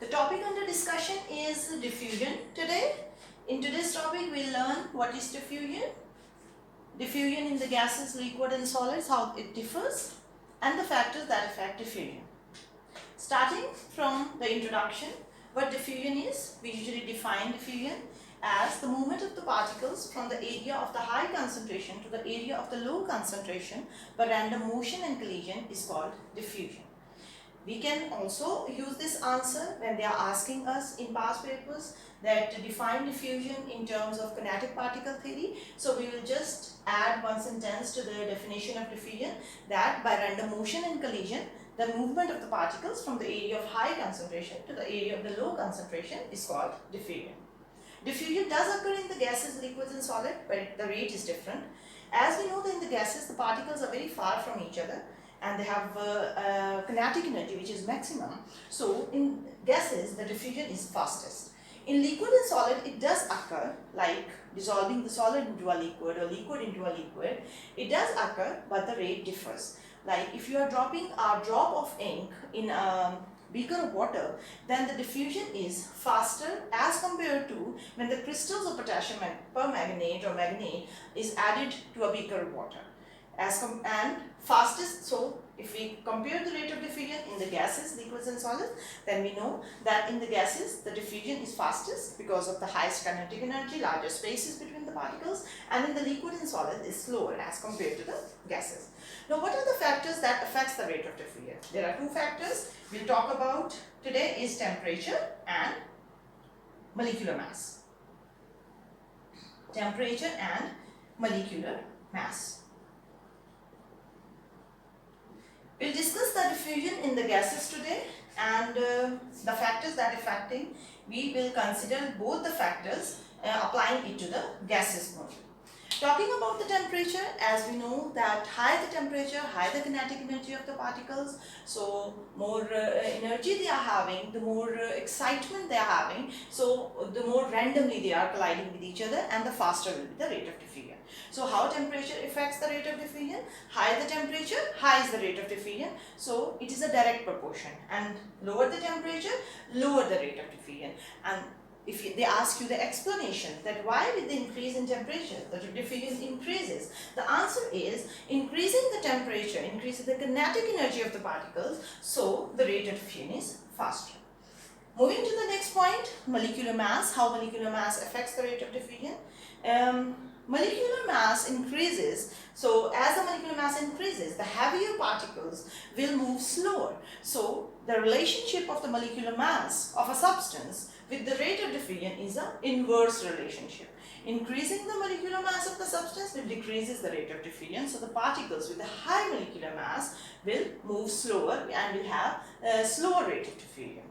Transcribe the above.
The topic under discussion is diffusion today. In today's topic, we'll learn what is diffusion, diffusion in the gases, liquid and solids, how it differs, and the factors that affect diffusion. Starting from the introduction, what diffusion is, we usually define diffusion as the movement of the particles from the area of the high concentration to the area of the low concentration by random motion and collision is called diffusion. We can also use this answer when they are asking us in past papers that to define diffusion in terms of kinetic particle theory. So we will just add one sentence to the definition of diffusion, that by random motion and collision, the movement of the particles from the area of high concentration to the area of the low concentration is called diffusion. Diffusion does occur in the gases, liquids and solid, but the rate is different. As we know that in the gases, the particles are very far from each other and they have kinetic energy which is maximum. So in gases, the diffusion is fastest. In liquid and solid, it does occur, like dissolving the solid into a liquid or liquid into a liquid. It does occur, but the rate differs. Like if you are dropping a drop of ink in a beaker of water, then the diffusion is faster as compared to when the crystals of potassium permanganate or manganate is added to a beaker of water. And fastest, so if we compare the rate of diffusion in the gases, liquids and solids, then we know that in the gases the diffusion is fastest because of the highest kinetic energy, larger spaces between the particles, and in the liquid and solid is slower as compared to the gases. Now what are the factors that affects the rate of diffusion? There are two factors we'll talk about today is temperature and molecular mass. Temperature and molecular mass. We'll discuss the diffusion in the gases today and the factors that are affecting. We will consider both the factors applying it to the gases only. Talking about the temperature, as we know that higher the temperature, higher the kinetic energy of the particles, so more energy they are having, the more excitement they are having, so the more randomly they are colliding with each other and the faster will be the rate of diffusion. So how temperature affects the rate of diffusion? Higher the temperature, high is the rate of diffusion. So it is a direct proportion, and lower the temperature, lower the rate of diffusion. And if they ask you the explanation that why with the increase in temperature the diffusion increases, the answer is increasing the temperature increases the kinetic energy of the particles, so the rate of diffusion is faster. Moving to the next point, molecular mass, how molecular mass affects the rate of diffusion. Molecular mass increases, so as the molecular mass increases, the heavier particles will move slower. So the relationship of the molecular mass of a substance with the rate of diffusion is an inverse relationship. Increasing the molecular mass of the substance will decreases the rate of diffusion. So the particles with a high molecular mass will move slower and will have a slower rate of diffusion.